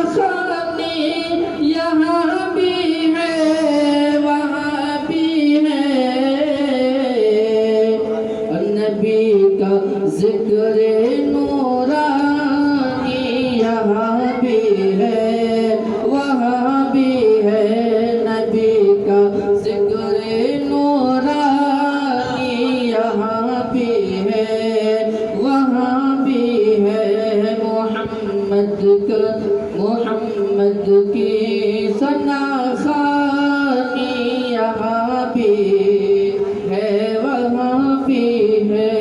खानी यहाँ भी है वहाँ भी है, नबी का जिक्र नूरानी यहाँ भी है वहाँ भी है, नबी का जिक्र नूरानी यहाँ भी है वहाँ भी है, मोहम्मद की सना खानी यहाँ भी है वहाँ भी है।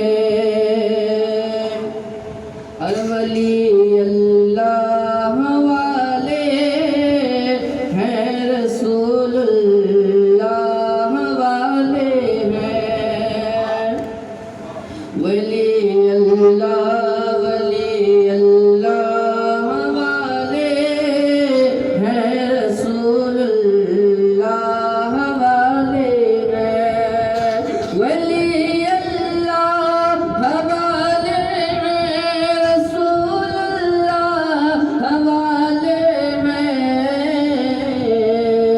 वली अल्लाह वाले हैं रसूलुल्लाह वाले हैं, वली अल्लाह वाले हैं रसूलुल्लाह वाले हैं, वली अल्लाह वाले हैं रसूलुल्लाह वाले हैं,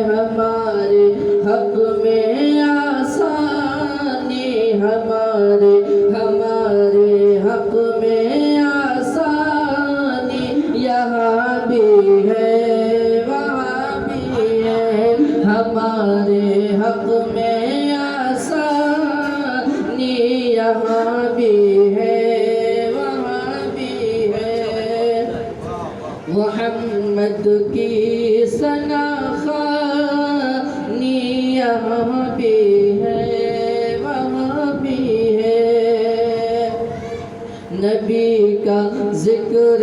हमारे हक में आसानी हमारे हक में आसानी यहाँ भी है वहाँ भी है, हमारे हक में आसानी यहाँ भी है वहाँ भी है, मोहम्मद की सना खानी यहाँ भी है वहाँ भी है, नबी का जिक्र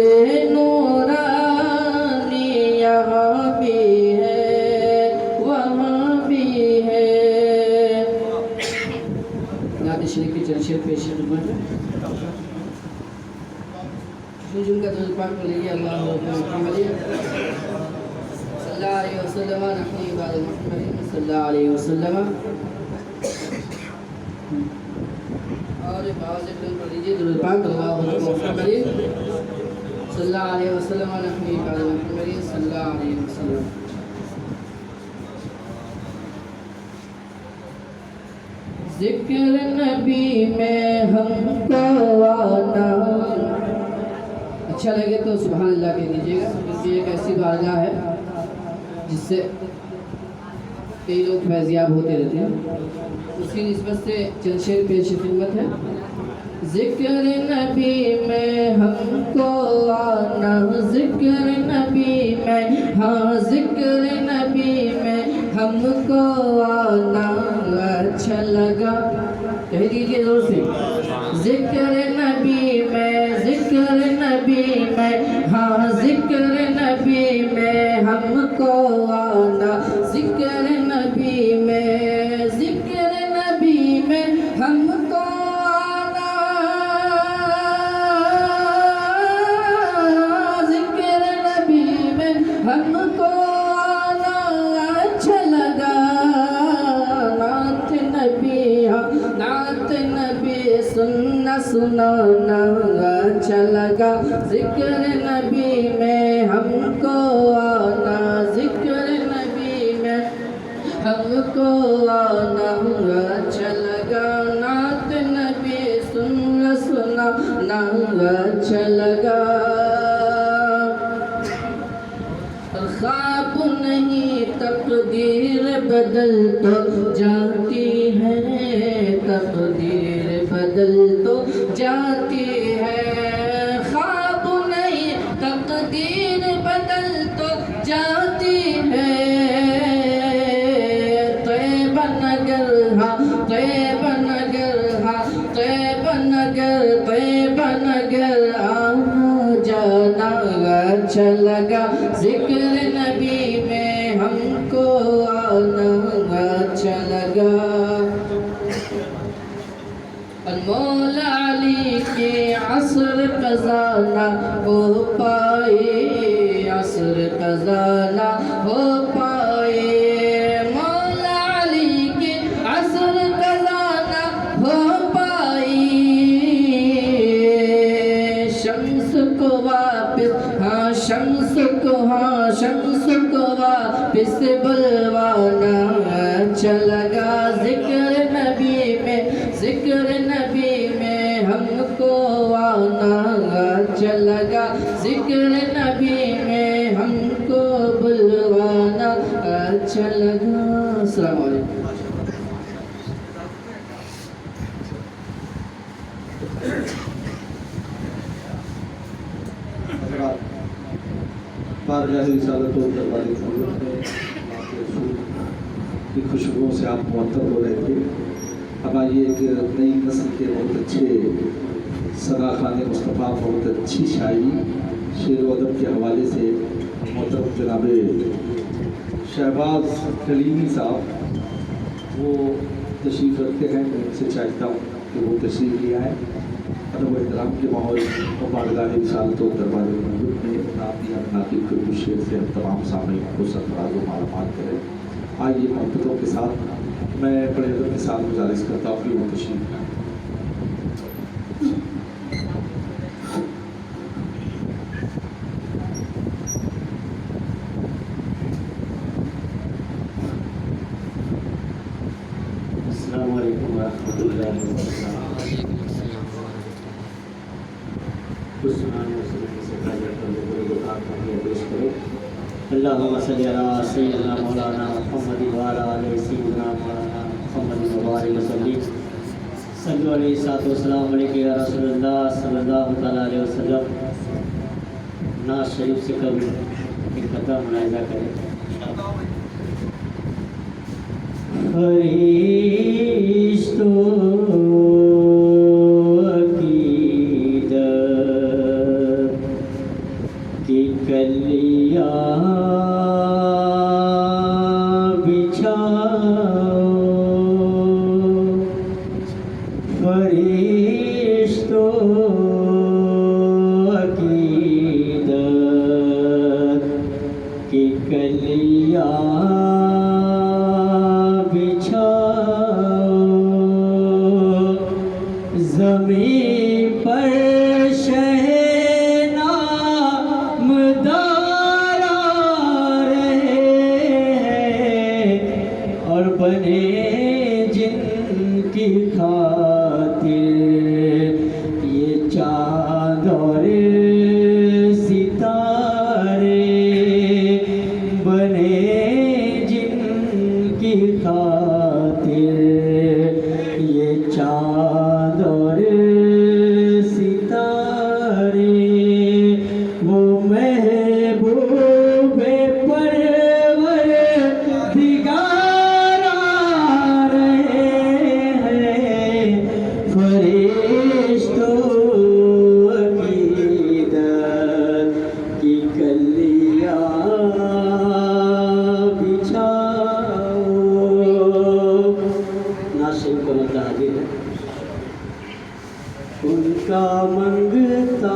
नूरानी यहाँ भी है वहाँ भी है। नात शरीफ की चर्चा पेश जुमका तो पाक को लेके अल्लाह मुहम्मद सल्लल्लाहु अलैहि वसल्लम नहनी बाद मुहम्मद सल्लल्लाहु अलैहि वसल्लम और बावजे पर लीजिए दुरूद पाक अल्लाह मुहम्मद सल्लल्लाहु अलैहि वसल्लम नहनी बाद मुहम्मद सल्लल्लाहु अलैहि वसल्लम। जिक्र नबी में हमको आना, अच्छा लगे तो सुभान अल्लाह कह दीजिएगा, क्योंकि एक ऐसी बारगाह है जिससे कई लोग फैज़याब होते रहते हैं, उसी निस्बत से चंद शेर पेश खिदमत है। जिक्र नबी में हमको आना, जिक्र नबी में, हाँ जिक्र नबी में हमको आना अच्छा लगा, कह दीजिए जोर से। जिक्र नबी में, जिक्र नबी में, हाँ जिक्र नबी में हमको आना, जिक्र नबी में, जिक्र नबी में हमको आना, जिक्र नबी में हमको आना अच्छा लगा, नात नबी, नात नबी सुनना सुनाना अच्छा लगा, जिक्र नबी में हमको आना, जिक्र नबी में हमको आना अच्छा लगा, नात नबी सुनना सुनाना अच्छा लगा। ख्वाब नहीं तकदीर बदल तो जाती है, तकदीर बदल तो जाती है, ख्वाब नहीं तकदीर बदल तो जाती है, तैब नगर हाँ तैब नगर, हाँ तैब नगर, तैब नगर आना जाना अच्छा लगा, जिक्र नबी में हमको आना अच्छा लगा। मौला अली के असर खजाना हो पाए, असर खजाना हो पाए, मौला अली के असर खजाना हो पाए, शम्स को वापस हाँ शम्स को वापिस बुलवाना। अच्छा लगा जिक्र नबी में हमको आना। अच्छा लगा जिक्र नबी में हमको बुलवाना। अच्छा लगा। अस्सलाम वालेकुम। की खुशबुओं से आप मुअत्तर हो रहे थे। अब आइए एक नई नस्ल के बहुत अच्छे सना खान मुस्तफ़ा बहुत अच्छी शायरी शेर व अदब के हवाले से मोहतरम जनाब शहबाज कलीमी साहब वो तशरीफ़ रखते हैं। मैं उनसे चाहता हूँ कि वो तशरीफ़ ले आए। अदब व एहतराम के माहौल और बारगाह रिसाल तो दरबार मौजूद में नातिया नातिब के कुछ शेर से हम तमाम सामईन को सरफराज व मालूमात करें। आइए मोहब्बतों के साथ मैं बड़े अदब के साथ गुजारिश करता हूँ कि वो तशरीफ़ लाएं। अस्सलामु अलैकुम वरहमतुल्लाहि वबरकातुहू। कुछ सुनाने से पहले पेश करें। अल्लाहुम्मा सल्ली अला सय्यिदिना मौलाना मुहम्मद व अला आलि सय्यिदिना मौलाना मुहम्मद व बारिक वसल्लिम। सल्लल्लाहु अलैहि वसल्लम अलैहि या रसूलल्लाह सल्लल्लाहु तआला अलैहि वसल्लम। नाज़ शरीफ से कभी एक कथा मुलाहिज़ा करें। की कलियां बिछाओ, फरिश्तों अकीदत की कलियां बिछाओ। ज़मीन पर बने जिनकी खातिर ये चाँद और सितारे, बने जिनकी खातिर ये चाँद और सितारे, वो महबूबे परवरदिगार उनका मंगता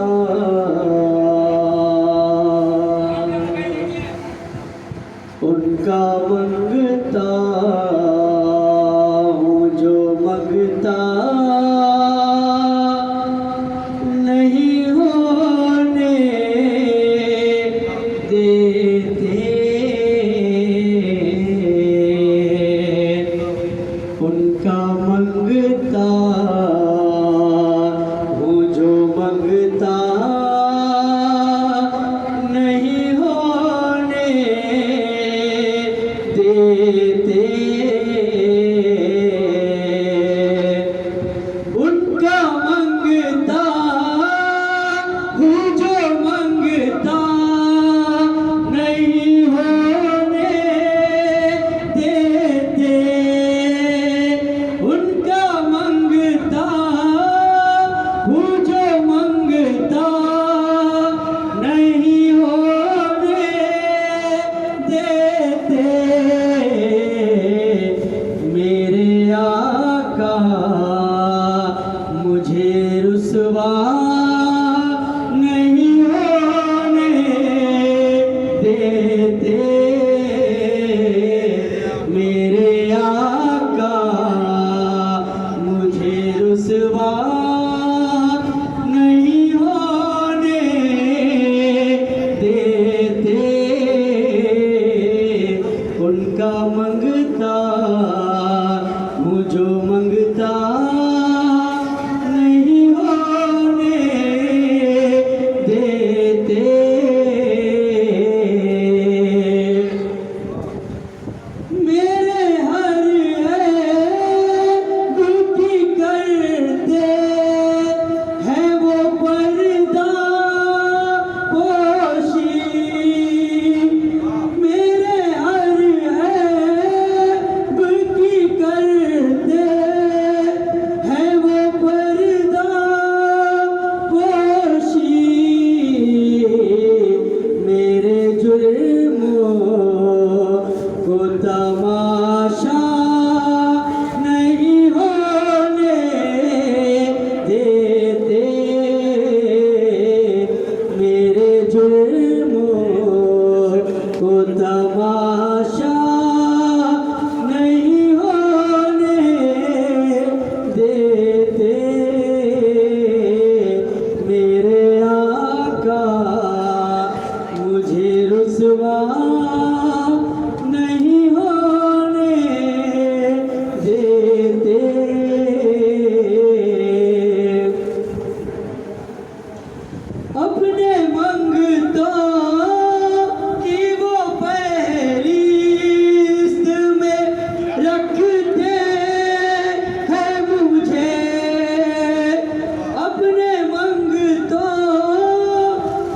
मंगता मुझो मंगता नहीं होने देते। मेरे हर दुखी करते हैं वो पर्दा पोशी। मेरे हर दुखी करते हैं वो पर्दा पोशी। मेरे जुर्मों को तमाशा नहीं होने देते। मेरे जुर्मों को तमाशा नहीं होने देते। मेरे आका मुझे रुसवा नहीं होने देते। अपने मंगतों की वो फहरिस्त में रखते हैं मुझे। अपने मंगतों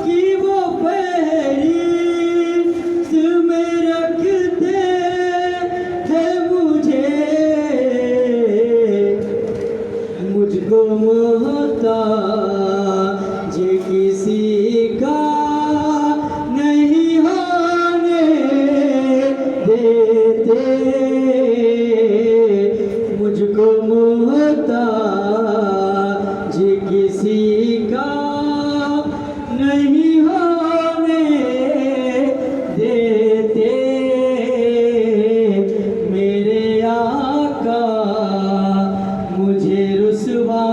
की वो फहरिस्त में रखते हैं मुझे। मुझको मोहताज किसी का नहीं होने देते। मुझको मोहताज किसी का नहीं होने देते। मेरे आका मुझे रुसवा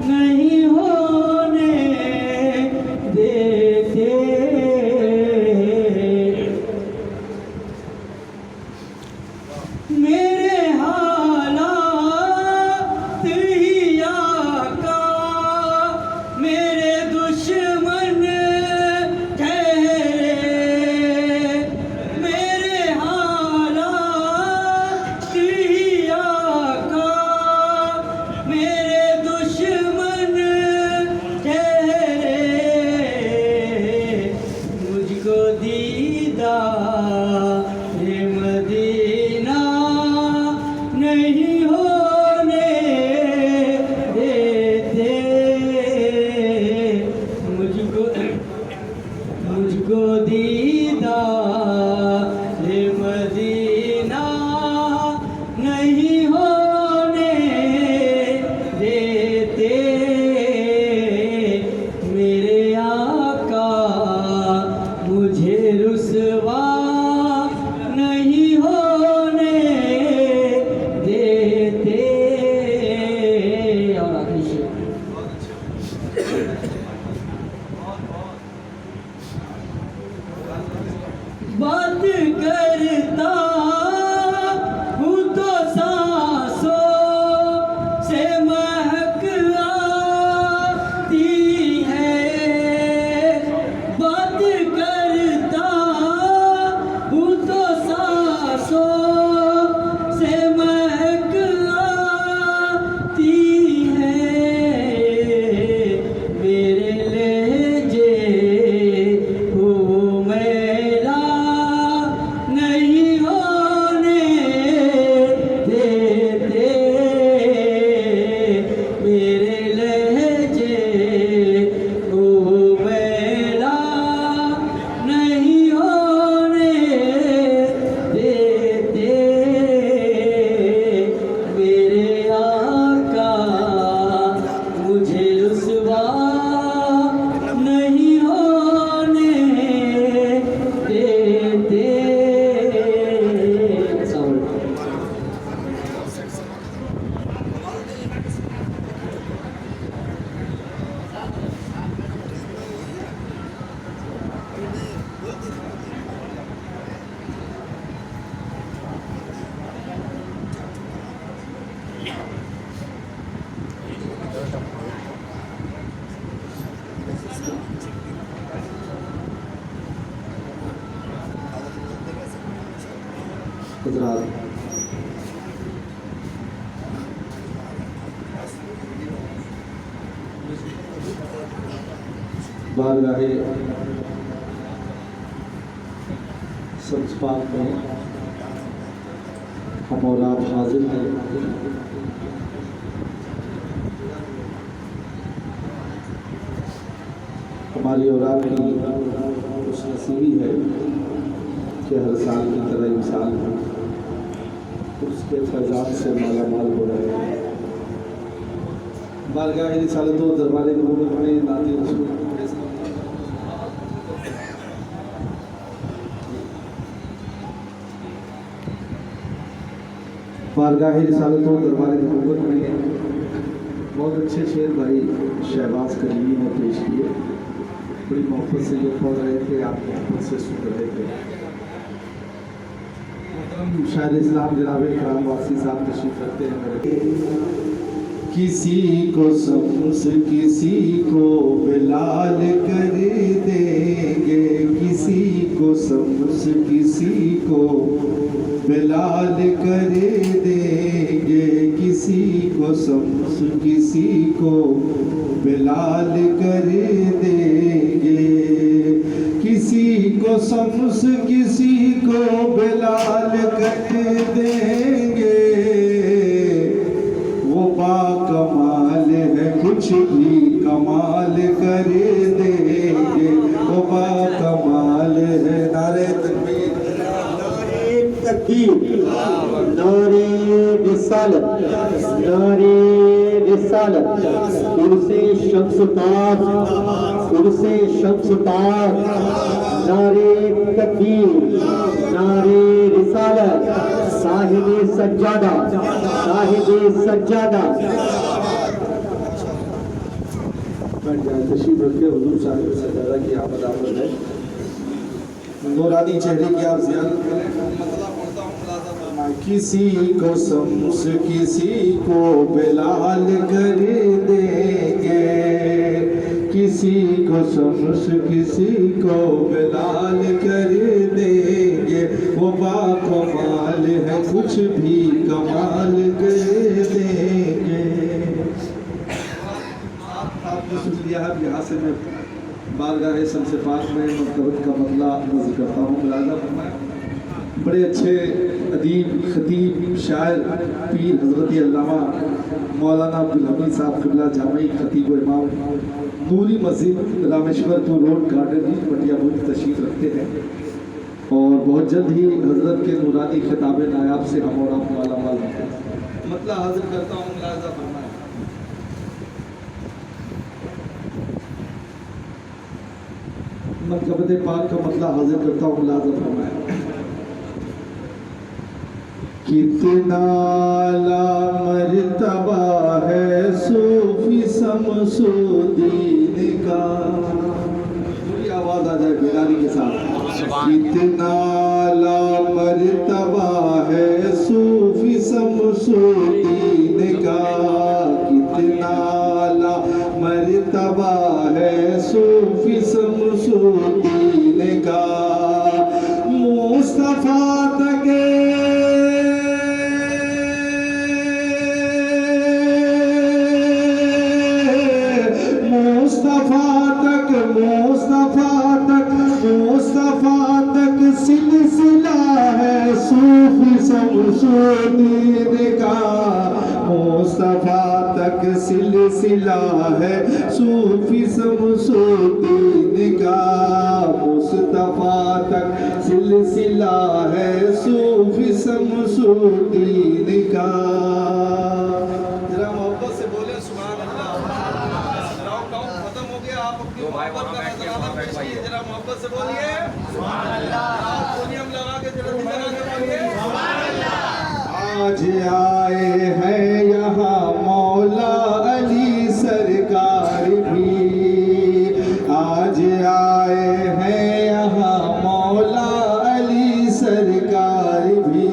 नहीं होने देते। मेरे हालात ही आका मेरे दुश्मन ठहरे। मेरे हालात ही आका मेरे दुश्मन ठहरे। मुझको दीदार मदीना नहीं होने देते। मुझको दीदार मदीना नहीं होने देते। मेरे आका मुझे रुसवा नहीं होने देते। और आखिरी शेर। बात करता हूँ तो सांसों से महक आती है। बात करता हूँ तो सांसों से महक आती है। मेरे लहजे को मैला हजरात, बारगाहे संस्पाक में हम और आप हाजिर हैं। हमारी औलाद की खुशनसीबी है कि हर साल की तरह इंसान उसके फैजान से माला माल हो रहे हैं। बारगाह रिसालत व दरबार नबूवत में नाती रसूल बारगाह रिसालत व दरबार नबूवत में बहुत अच्छे शेर भाई शहबाज करीमी ने पेश किए। बड़ी मोहब्बत से ये पढ़ रहे थे, आप मोहब्बत से सुन रहे थे। शायर इस्लाम जनाब इकराम वासी साहब तशरीफ रखते हैं मेरे। किसी को शम्स किसी को बिलाल कर देंगे, किसी को शम्स किसी को बिलाल कर देंगे, किसी को शम्स किसी को बिलाल कर देंगे, किसी को शम्स किसी को बिलाल कर देंगे। वो बाकमाल है कुछ भी कमाल कर देंगे, वो बाकमाल है। नारे तकबीर, नारे तकबीर, नारे रिसालत, नारे रिसालत। उर्से शम्स ताज, उर्से शम्स ताज। नारे तकबीर, नारे रिसालत। साहिबे सज्जादा, साहिबे सज्जादा। बैठ जाए, तशरीफ रखते। हुजूर साहिब सज्जादा की आमद आमद है। नूरानी चेहरे की आप ज़ियारत करें। किसी को शम्स किसी को बिलाल कर देंगे, किसी को शम्स किसी को बिलाल कर देंगे। वो बाकमाल है कुछ भी कमाल कर देंगे। आपने सुन लिया है। यहाँ से मैं बारगाह शम्स पाक में मरतबत का मतला नज़र करता हूँ। मुलाज़ा फरमाएं। बड़े अच्छे अदीब, खतीब, शायर, पीर हज़रत अल्लामा मौलाना अब्दुल हमीद साहब क़िबला जामी खतीब व इमाम नूरी मस्जिद रामेश्वरपुर रोड गार्डन पटिया बुर्ज तशरीफ़ रखते हैं। और बहुत जल्द ही हज़रत के नूरानी खिताब नायाब से हम और आप माला माल होते हैं। मतलब हाजिर करता हूँ। मुलाज़ा फरमाएं। मरतबत पाक का मतलब हाजिर करता हूँ। मुलाज़ा फरमाएं। कितना ला मर्तबा है सूफी शमसुद्दीन का। पूरी आवाज आ जाए बेदारी के साथ। कितना ला मर्तबा है सूफी शमसुद्दीन का, कितना ला मर्तबा है सूफी शमसुद्दीन का। मुस्तफा तक मुस्तफा तक सिलसिला है सूफी शमसुद्दीन का। मुस्तफा तक सिलसिला है सूफी शमसुद्दीन का। मुस्तफा तक सिलसिला है सूफी शमसुद्दीन का। जरा मोहब्बत से बोले सुभान अल्लाह। खत्म हो गया। आप अपनी मोहब्बत का नजराना पेश कीजिए। जरा मोहब्बत से बोलिए सुभान अल्लाह। वॉल्यूम लगा के जरा लगा के बोलिए सुभान अल्लाह। आज आए हैं यहाँ मौला अली सरकार भी, आज आए हैं यहाँ मौला अली सरकार भी,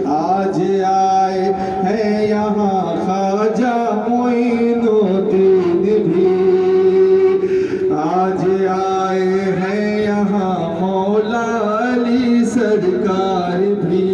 आज आए हैं यहाँ ख्वाजा मोइनुद्दीन भी, आज आए हैं यहाँ मौला अली सरकार भी।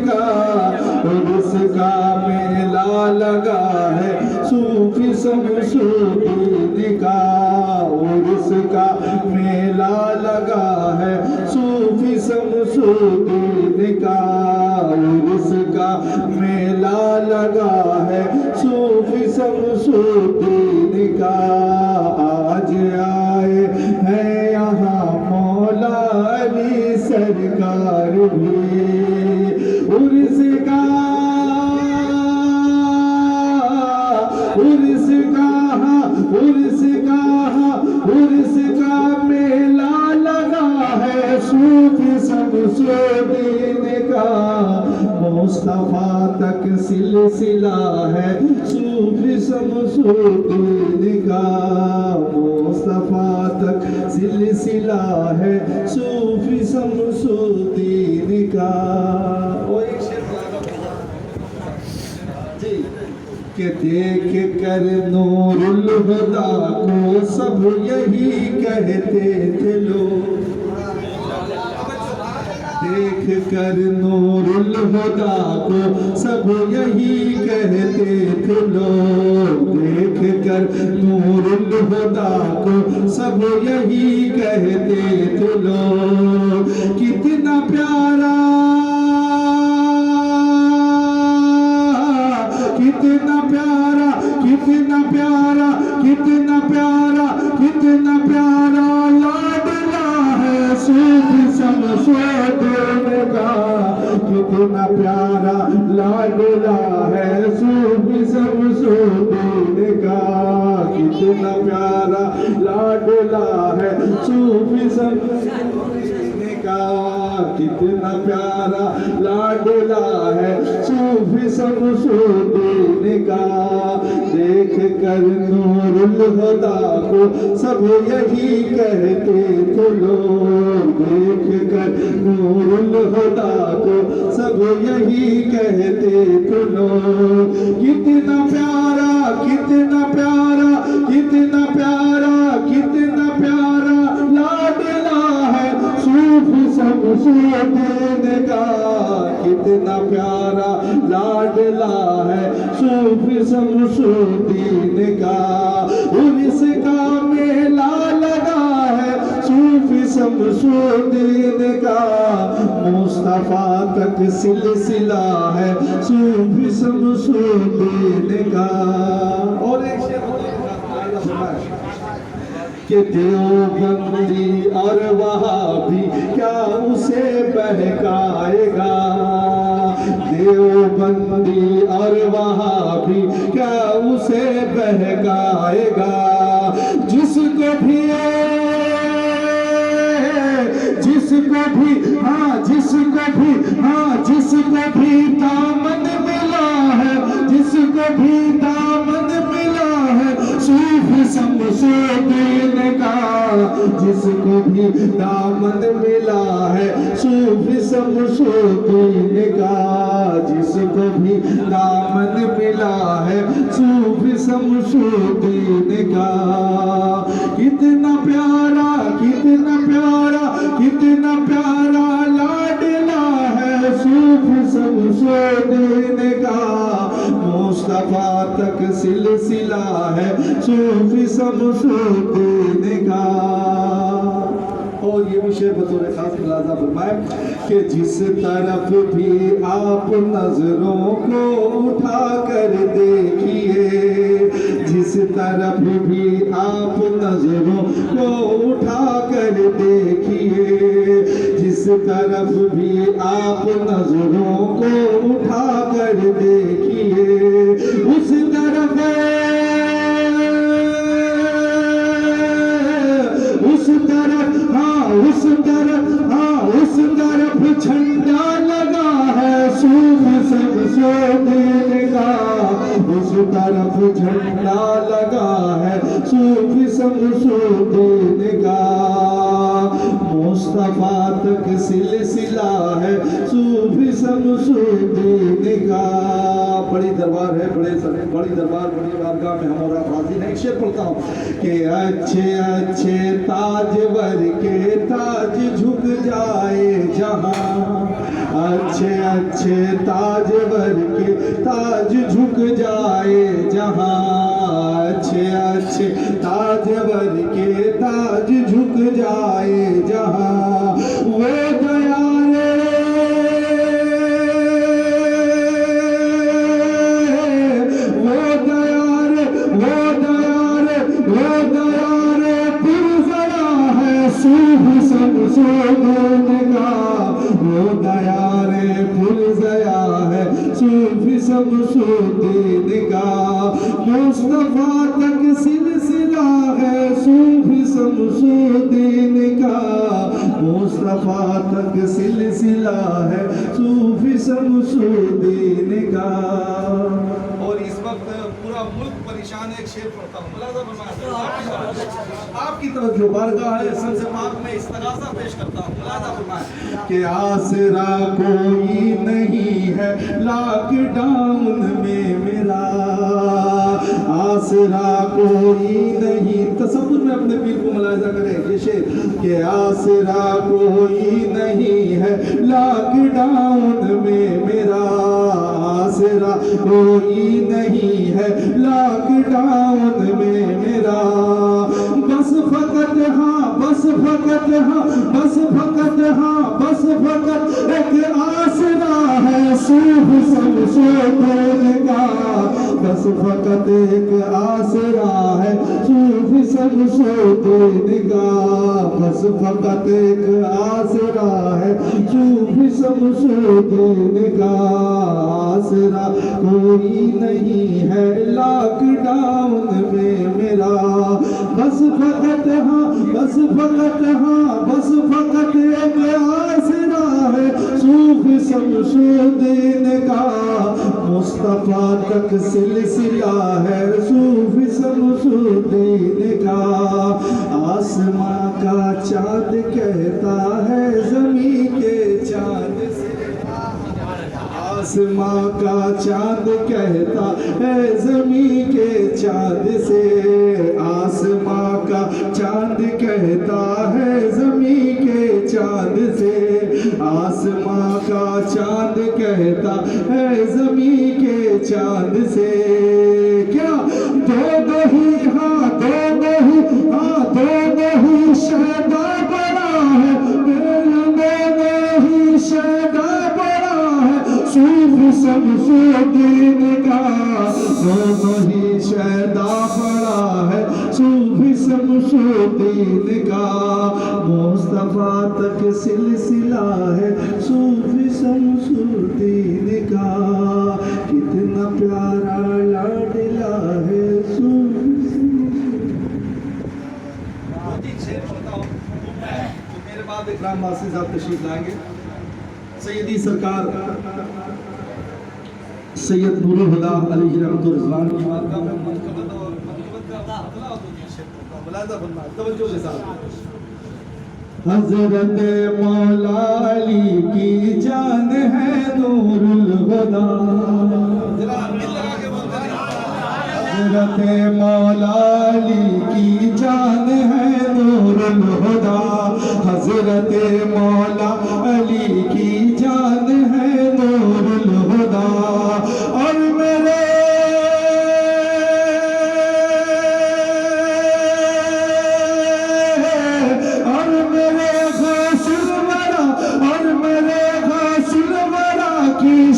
का उर्स का मेला लगा है सूफी शमसुद्दीन का उर्स का मेला लगा है सूफी शमसुद्दीन का उर्स का मेला लगा है सूफी शमसुद्दीन का आज आए हैं यहाँ मौला अली सरकार भी उर्स का मेला लगा है सूफी शमसुद्दीन का मुस्तफा तक सिलसिला है सूफी शमसुद्दीन का मुस्तफा तक सिलसिला है सूफी शमसुद्दीन का। और एक शेर जी के देख कर नूरुल हुदा को सब यही कहते थे लोग देख कर नूरुल हुदा को सब यही कहते थे लोग देख कर नूरुल हुदा को सब यही कहते थे लोग कितना प्यारा कितना प्यारा कितना प्यारा कितना प्यारा कितना प्यारा लाडला है सूफी शमसुद्दीन का कितना प्यारा लाडला है सूफी शमसुद्दीन का कितना प्यारा लाडला है सूफी शमसुद्दीन का कितना प्यारा लाडला है सूफी शमसुद्दीन का देख कर नूरुल हुदा को सब यही कहते थे लोग देख कर नूरुल हुदा को सब यही कहते थे लोग कितना प्यारा कितना प्यारा कितना प्यारा कितना प्यारा लाडला है सूफी शमसुद्दीन का कितना प्यारा लाडला है सूफी शमसुद्दीन का उर्स का मेला लगा है सूफी शमसुद्दीन का मुस्तफा तक सिलसिला है सूफी शमसुद्दीन का। और एक कि देवबंदी और वहाबी क्या उसे बहकाएगा देवबंदी और वहाबी क्या उसे बहकाएगा जिसको भी दामन मिला है जिसको भी दामन मिला है सूफी शमसुद्दीन का जिसको भी दामन मिला है सूफी शमसुद्दीन का जिसको भी दामन मिला है सूफी शमसुद्दीन का कितना प्यारा कितना प्यारा कितना प्यारा लाडला है सूफी शमसुद्दीन का मुस्तफा तक सिलसिला है सूफी शमसुद्दीन का। और ये विषय बतौर खास मुलाजा फरमाए कि जिस तरफ भी आप नजरों को उठा कर देखिए जिस तरफ भी आप नजरों को उठा कर देखिए जिस तरफ भी आप नजरों को उठा कर देखिए उस तरफ झंडा लगा है सूफी शमसुद्दीन का उस तरफ झंडा लगा है सूफी शमसुद्दीन का मुस्तफा तक सिलसिला है सूफी शमसुद्दीन का। बड़ी दरबार है, बड़ी दरबार बड़ी बारगाह में हमारा हाजिर है। एक शेर पढ़ता हूँ कि अच्छे अच्छे ताजवर के ताज झुक जाए जहाँ, अच्छे अच्छे ताजवर के ताज झुक जाए जहाँ, अच्छे अच्छे ताजवर के ताज झुक जाए जहाँ, वो दया रे वो दया रे वो दया रे वो दया रे फिर जरा है सूफी शमसुद्दीन का, वो दया रे फिर जया है सूफी शमसुद्दीन का, मुस्तफा तक सिलसिला है सूफी शमसुद्दीन का, मुस्तफा तक सिलसिला है सूफी शमसुद्दीन का। और इस वक्त पूरा मुल्क परेशान है। एक शेर पढ़ता हूँ, आपकी तरफ जो बारगाह है सबसे पाक में इस्तगासा पेश करता हूँ। मुलाजा फरमाएं कि आसरा कोई नहीं है लॉकडाउन में मेरा, आसरा कोई नहीं, तसव्वुर में अपने पीर को मुलाजा करें ये शेर कि आसरा कोई नहीं है लॉकडाउन में मेरा, आसरा कोई नहीं है लॉकडाउन में मेरा, बस फकत हाँ बस फकत हाँ बस फकत हाँ बस फकत एक आसरा है सूफी शमसुद्दीन का, बस फकत एक आसरा है सूफी शमसुद्दीन का, बस फकत एक आसरा है सूफी शमसुद्दीन का, आसरा कोई नहीं है लॉकडाउन में मेरा, बस फकत हाँ बस फकत हाँ बस फकत एक आसरा है सूफी शमसुद्दीन का, मुस्तफा तक सिलसिला है सूफी शमसुद्दीन का, आसमां का चाँद कहता है ज़मीं के चाँद से, आसमां का चाँद कहता है ज़मीं के चाँद से, आसमां का चाँद कहता है ज़मीं के चाँद से, आसमां का चाँद कहता है ज़मीं के चाँद से, क्या दो नहीं हाँ दो नहीं हाँ दो नहीं शहदा बड़ा है मेरे नहीं शहदा बड़ा है सूफी शमसुद्दीन का, दोनों ही शहदा बड़ा है सूफी शमसुद्दीन का, मुस्तफा तक सिलसिला है सूफी शमसुद्दीन का, कितना प्यारा लाडला है सूफी। मेरे बाद इकराम वासी साहब तशरीफ लाएंगे। सैयदी सरकार सैयद नूरुल हुदा अलैहि रहमतुर रिज़वान की बारगाह में मनक़बत और मनक़बत का अतला होती है। मुलाज़ा फरमाएं तवज्जो के साथ। हज़रत मौला अली की जान है नूरुल हुदा, जरा दिल लगा के बोल दे, हज़रत मौला अली की जान है नूरुल हुदा, हज़रत मौला अली की जान है नूरुल हुदा, और मेरे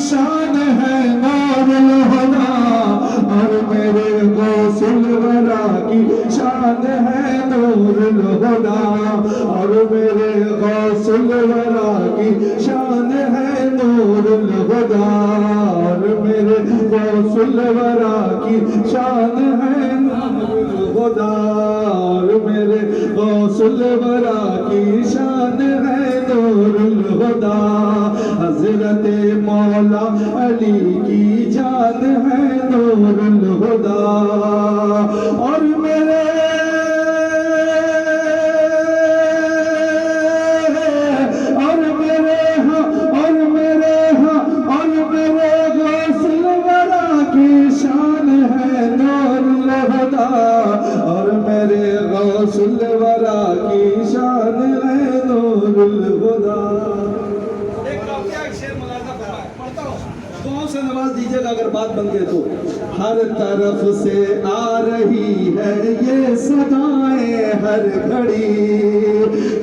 शान है नूरुल हुदा, और मेरे गौसुल वरा की शान है नूरुल हुदा, और मेरे गौसुल वरा की शान है नूरुल हुदा, और मेरे गौसुल वरा की शान है नूरुल हुदा, और मेरे गौसुल वरा की शान है नूरुल हुदा, हज़रत मौला अली की जान है नूरुल हुदा, और मेरे गौसुल वरा की दुआओं से नवाज दीजिएगा अगर बात बन गए तो। हर तरफ से आ रही है ये सदाएं हर घड़ी,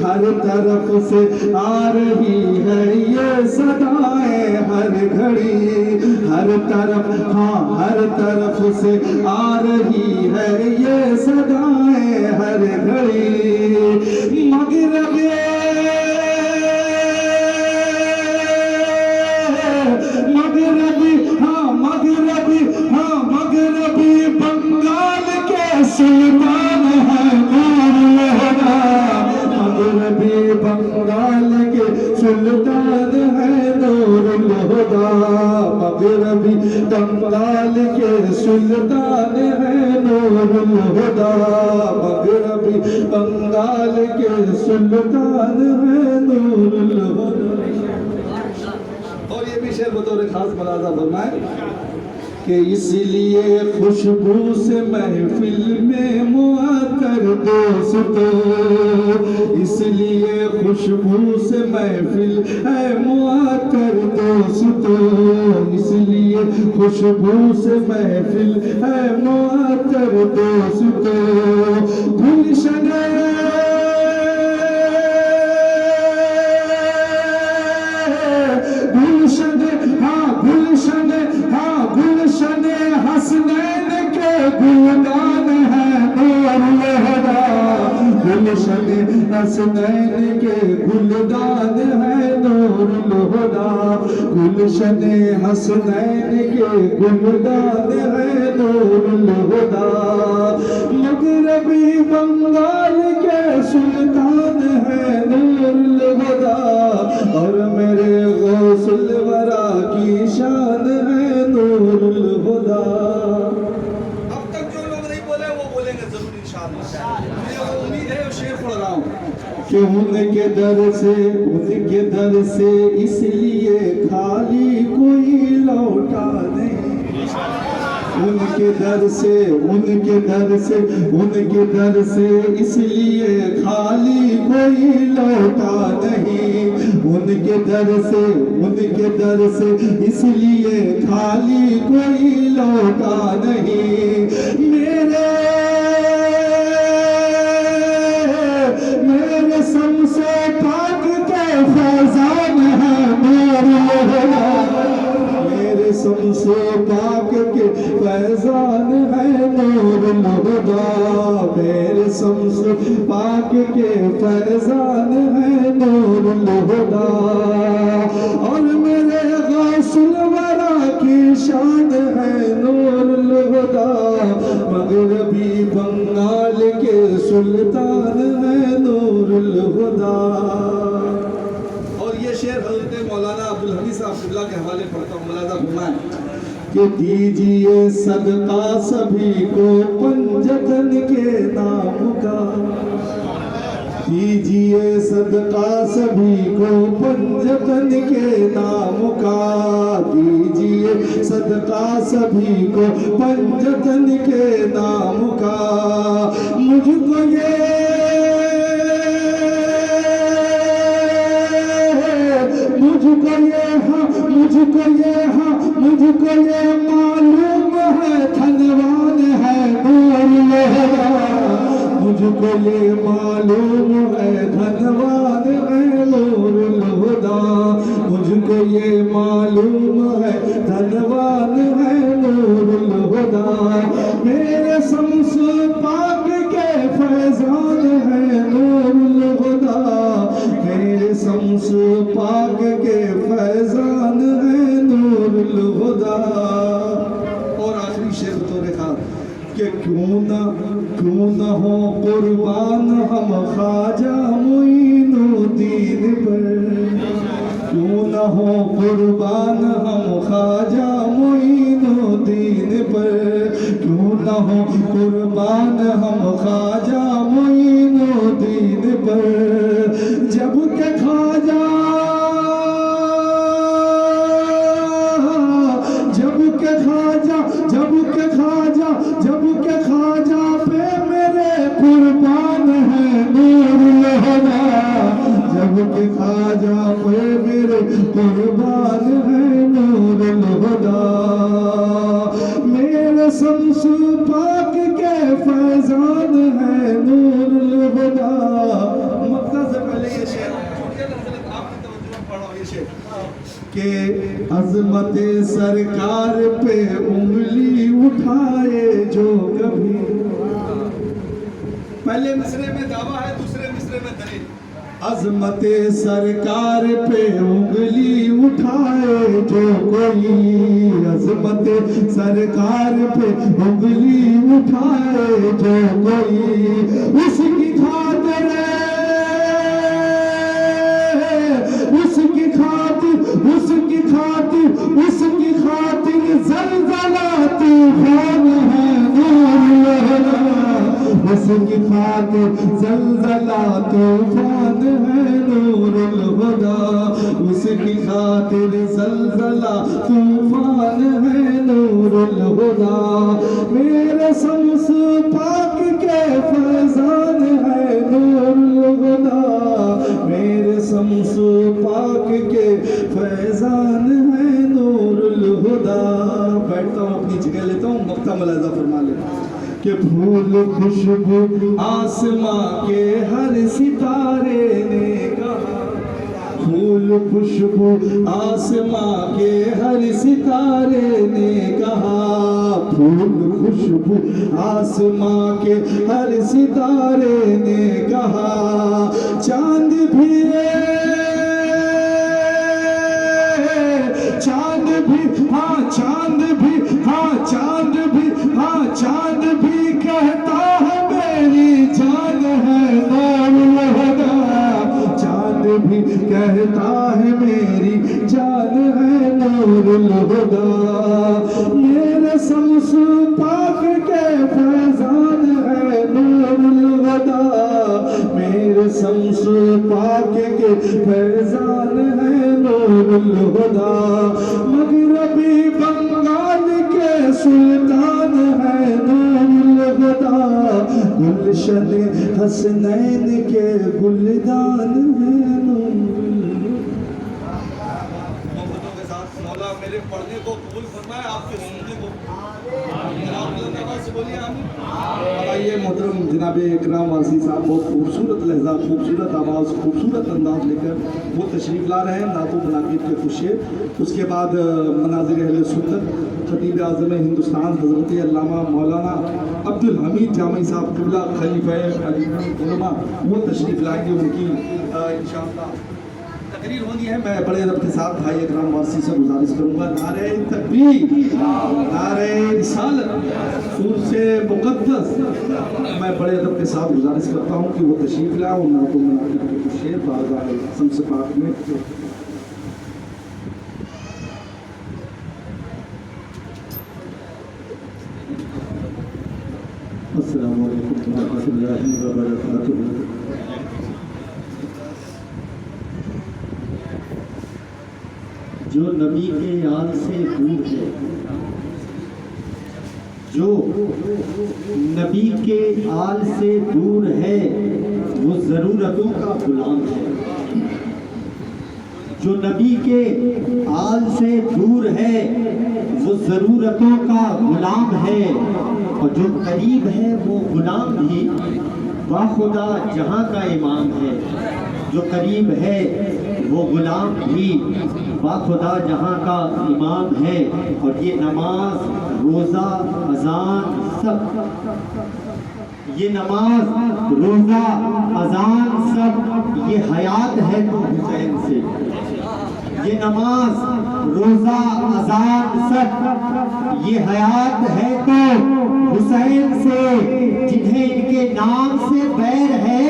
हर तरफ से आ रही है ये सदाएं हर घड़ी, हर तरफ, हाँ हर तरफ से आ रही है ये सदाएं हर घड़ी। मगरबे मगरबी, हाँ मगरबी, हाँ मगरबी बंगाल के सुल्तान है नूरुल हुदा, मगरबी बंगाल के सुल्तान है नूरुल हुदा, मगरबी बंगाल के सुल्तान है नूरुल हुदा, मगरबी बंगाल के सुल्तान है नूरुल हुदा। और ये भी शेर बतौर खास मलाजा फरमाए कि इसलिए खुशबू से महफिल में मुअत्तर दोस्तों, इसलिए खुशबू से महफिल है मुअत्तर दोस्तों, इसलिए खुशबू से महफिल है मुअत्तर दोस्तों। गुलशन गुलशन, हाँ गुलशन, हाँ गुलशन हसनैन के गुलदान है नूरुल हुदा, गुलशन हसनैन के गुलदान है नूरुल हुदा, गुलशन हसनैन के गुलदान है नूरुल हुदा। मगरबी बंगाल के सुल्तान है नूरुल हुदा, और मेरे गौसुल वरा की शान है नूरुल हुदा। अब तक जो लोग नहीं बोले वो बोलेंगे जरूर इंशाअल्लाह। मुझे उम्मीद है, शेर पढ़ रहा हूँ कि उनके दर से इसलिए खाली कोई लौटा नहीं, उनके दर से, उनके दर से, उनके दर से इसलिए खाली कोई लौटा नहीं, उनके दर से, उनके दर से इसलिए खाली कोई लौटा नहीं। मेरे शम्से पाक के फैजान है नूरुल हुदा, मेरे शम्से पाक के फैजान है नूरुल हुदा, मेरे शम्से पाक के फैजान है नूरुल हुदा, और मेरे गौसुल वरा की शान है नूरुल हुदा, मगरबी बंगाल के सुल्तान है नूरुल हुदा। और ये शेर हज़रत मौलाना अब्दुल हमीद साहब किबला के हवाले पढ़ता हूँ, मुलाज़ा घुमाएं कि दीजिए सदका सभी को पंजतन के नाम का, दीजिए सदका सभी को पंजतन के नाम का, दीजिए सदका सभी को पंजतन के नाम का। मुझको ये मालूम है धनवान है नूरुल हुदा, मुझको ये मालूम है धनवान है नूरुल हुदा, मुझको ये मालूम है धनवान है नूरुल हुदा। मेरे शम्स पाक के फैजान है नूरुल हुदा, मेरे शम्स पाक के फैजान है नूरुल हुदा। और आखिरी शेर बतौर खास कि क्यों न हो कुर्बान हम ख्वाजा मोइनुद्दीन पर, क्यों न हो कुर्बान हम ख्वाजा मोइनुद्दीन पर, क्यों न हो कुर्बान हम ख्वाजा मोइनुद्दीन पर। जब के ख्वाजा, जब के ख्वाजा, जब के ख्वाजा, जब के ख्वाजा पे मेरे कुर्बान है नूरुल हुदा, जब के ख्वाजा पे मेरे कुर्बान है नूरुल शम्स पाक के फैजान है नूरुल हुदा। मक्ता से पहले ये शेर आपने तवज्जो पढ़ो, ये शेर के अजमत सरकार पे उंगली उठाए जो कभी। पहले मिसरे में दावा है, दूसरे मिसरे में दलील। अजमत सरकार पे उंगली उठाए जो कोई, अजमत सरकार पे उंगली उठाए जो कोई, उसकी खातिर उसकी खातिर उसकी खातिर उसकी खातिर ज़लज़ला तूफ़ान है नूरुल हुदा। उसकी खातिर ज़लज़ला तूफ़ान है नूरुल हुदा। उसकी खातिर ज़लज़ला तूफ़ान है नूरुल हुदा। मेरे शम्स पाक के फैज़ान है नूरुल हुदा। मेरे शम्स पाक के फैज़ान है नूरुल हुदा। बैठता हूँ, अपनी जगह लेता हूँ, मक्ता मुलाज़ा फरमा लेता हूँ कि फूल खुशबू आसमां के हर सितारे ने कहा, फूल खुशबू आसमां के हर सितारे ने कहा, फूल खुशबू आसमां के हर सितारे ने कहा, चांद भी हाँ चांद भी हाँ चांद भी हाँ चांद भी कहता है मेरी जान है नूरुल हुदा। चांद भी कहता है मेरी जान है नूरुल हुदा। मेरे शम्स पाक के फैज़ान है नूरुल हुदा। मेरे शम्स पाक के फैज़ान है नूरुल हुदा। मगरबी बंगाल के सुल्तान है नूरुल हुदा। गुलशन हसनैन के गुलदान है नूरुल हुदा। के साथ मौला मेरे पढ़ने को कबूल फरमाए, आपके सुनने को बोलिए आमीन। आइए मोहतरम जनाब इकराम वासी साहब बहुत खूबसूरत लहजा, खूबसूरत आवाज़, खूबसूरत अंदाज लेकर वो तशरीफ़ ला रहे हैं नातों मनाक़िब के कुछ शेर। उसके बाद मनाज़िर अहले सुन्नत खतीब आज़म हिंदुस्तान हज़रत अल्लामा मौलाना अब्दुल हमीद जामी साहब क़िबला खलीफ़ा उलमा वो तशरीफ़ लाएंगे। उनकी इंशाअल्लाह तकरीर होनी है। मैं बड़े अदब के साथ भाई इकराम वासी से गुजारिश करूँगा, नारे तकबीर, नारे रिसालत, फूल-ए मुक़द्दस। मैं बड़े अदब के साथ गुजारिश करता हूँ कि वो तशरीफ़ लाएं और नातों मनाक़िब के कुछ शेर बारगाह शम्स पाक में। अस्सलामु अलैकुम व रहमतुल्लाहि व बरकातुहू। जो नबी के आल से दूर है, जो नबी के आल से दूर है, वो ज़रूरतों का गुलाम है। जो नबी के आल से दूर है, वो ज़रूरतों का गुलाम है। और जो करीब है वो गुलाम भी बाखुदा जहाँ का इमाम है। जो करीब है वो गुलाम भी बाखुदा जहाँ का इमाम है। और ये नमाज, रोज़ा, अज़ान सब, ये नमाज, रोज़ा, अज़ान सब ये हयात है तो हुसैन से। ये नमाज, रोज़ा, अज़ान सब ये हयात है तो हुसैन से। जिन्हें इनके नाम से बैर है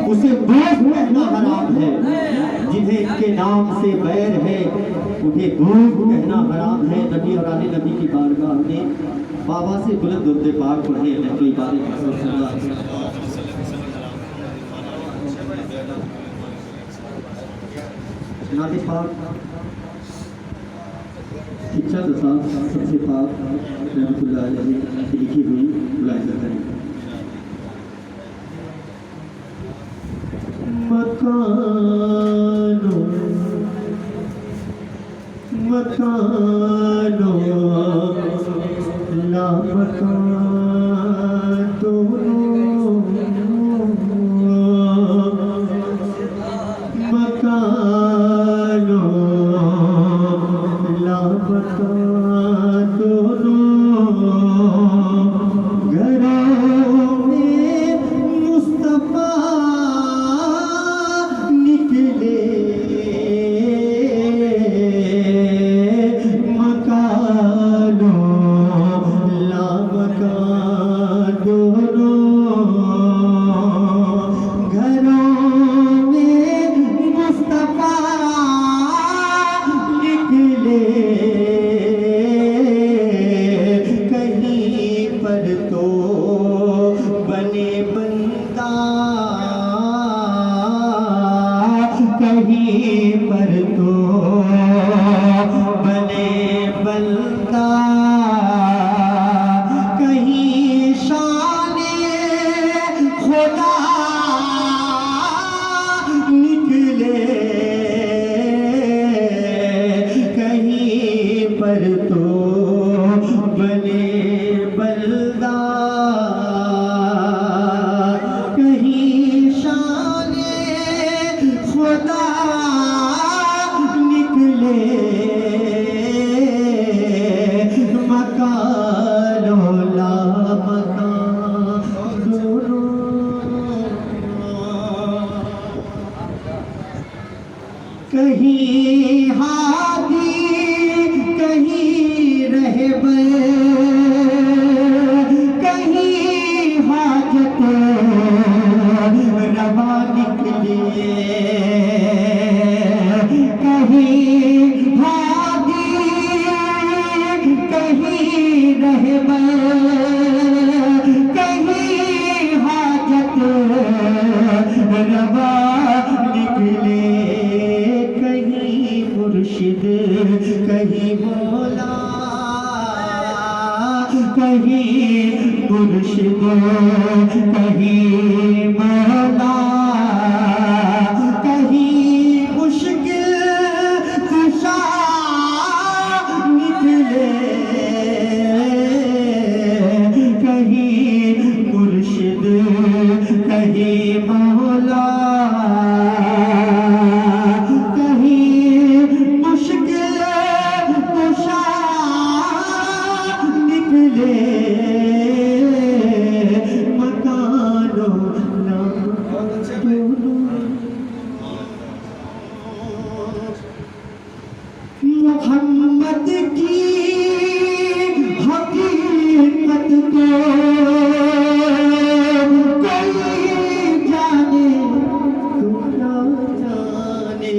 उसे दोस्त कहना हराम है। जिन्हें इनके नाम से बैर है उन्हें दोस्त कहना हराम है। नबी और आले नबी की बारगाह में बाबा से बुलंद दुर्दे पाक पढ़े हैं कोई नाते पाक शिक्षा दशा सबसे पाक रहमतुल्लाह अलैहि की लिखी हुई मुलाहिज़ा करें। मकानो मकानो ला मकानो बने बलदा कहीं शाने खुदा निकले मकानो ला मकान कहीं हादी कहीं रहबर कहीं हाजत रवा निकले कहीं हादी कहीं रहबर कहीं हाजत रवा निकले कहीं मुर्शिद कहीं मौला कहीं मुर्शिद कहीं मौला कहीं मुश्किल कुशा निकले कहीं मुर्शिद कहीं मौला मोहम्मद की हकीकत को कोई जाने तू ना जाने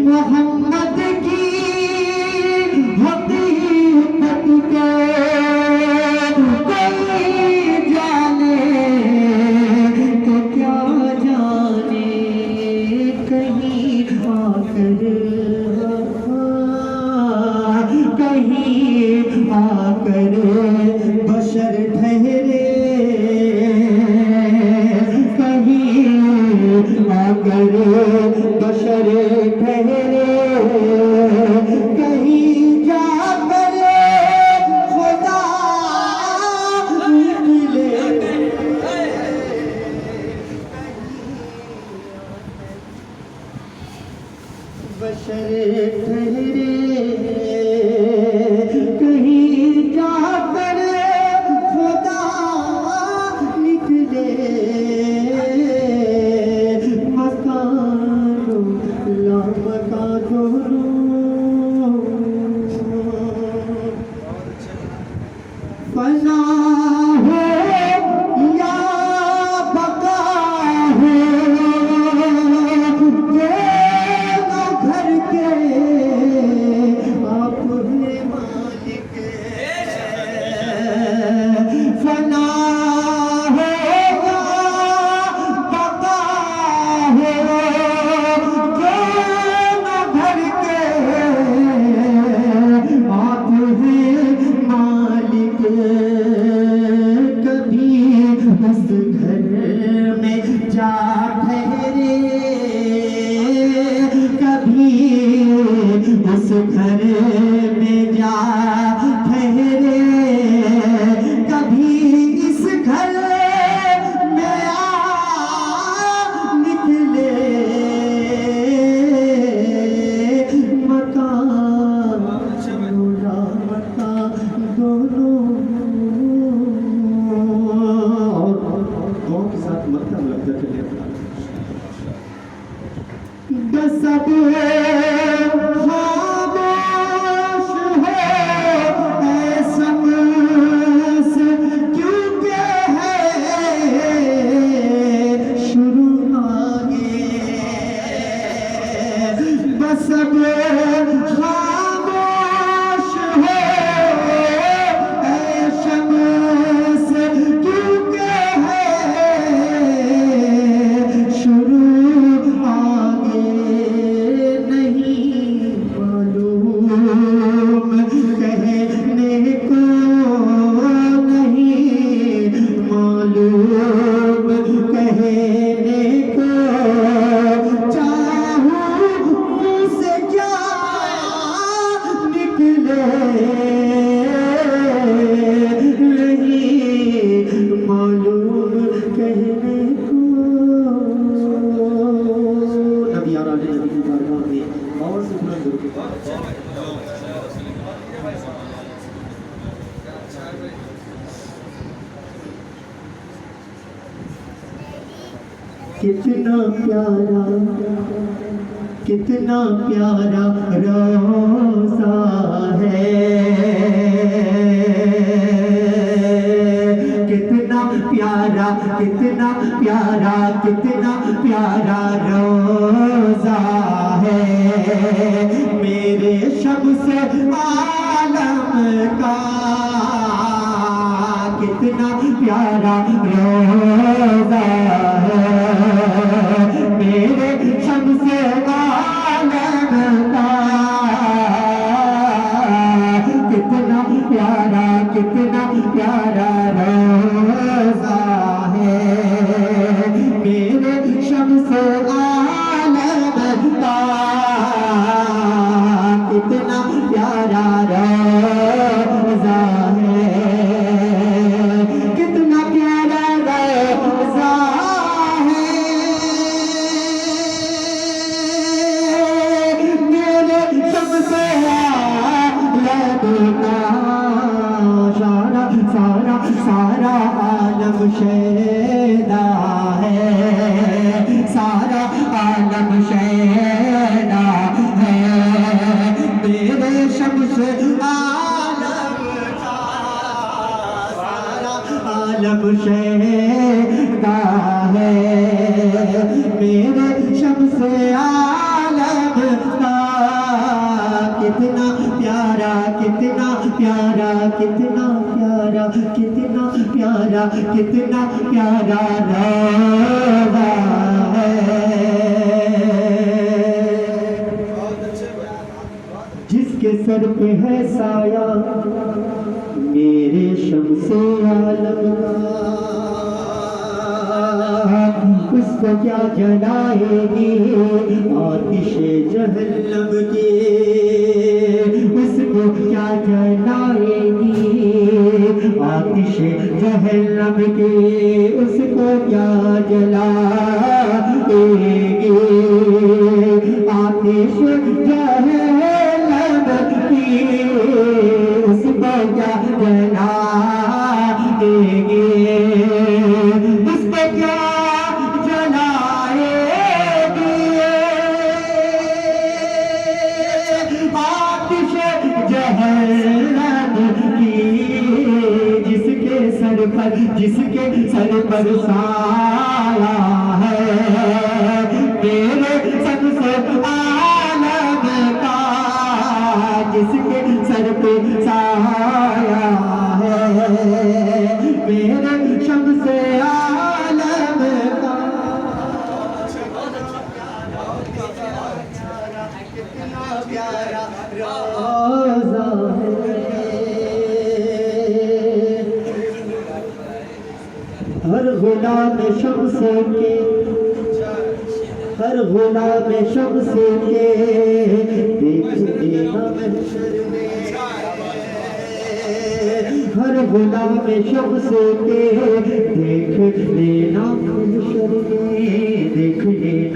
मोहम्मद की हकीकत को कोई जाने तो क्या जाने कहीं आकर कहीं आकर बशर ठहरे कहीं आकर बशर ठहरे कहीं जाकर खुदा मिले बशर ठहरे कहीं जाकर खुदा निकले मकानो ला मकानो फना हो या बका हो घर के आप हैं मालिक फना हो या बका हो घर के आप हैं मालिक कभी उस घर में जा ठहरे कभी उस घर में जा ठहरे कभी इस घर में आ निकले मकान मकान दोनों और के साथ मतलब लगता चले सब खामोश हो नहीं मालूम कहने को। नबी यार आने नबी की बारगाह में और से बुलंद दुरूद के बाद कितना प्यारा रोज़ा है, कितना प्यारा रोज़ा है मेरे शम्स आलम का। कितना प्यारा रोज़ा है मेरे शम्स आलम का। कितना प्यारा रोज़ा है मेरे शम्स आलम का। कितना प्यारा रोज़ा है, कितना प्यारा रोज़ा है मेरे शम्स आलम का। सारा आलम शैदा है, सारा आलम शैदा है मेरे शम्स आलम का। सारा आलम शैदा है मेरे शम्स आलम का। कितना प्यारा रोज़ा है। जिसके सर पे है साया मेरे शम्स आलम का। उसको क्या जलाएगी आतिशे जहन्नम की। उसको क्या जलाएगी आतिशे जहन्नम की। उसको क्या जलाएगी आतिश जहन्नम की। उसको क्या जलाएगी, उसको क्या जलाएगी आतिश जहन्नम की। जिसके सर पर साया है मेरे शम्स आलम का। जिसके सर पे साया है मेरे शम्स आलम का। कितना प्यारा रोज़ा है। हर गुलाम शम्स के, हर गुलाम शम्स के देख लेना महशर में। हर गुलाम शम्स के देख लेना महशर में, देख लेना।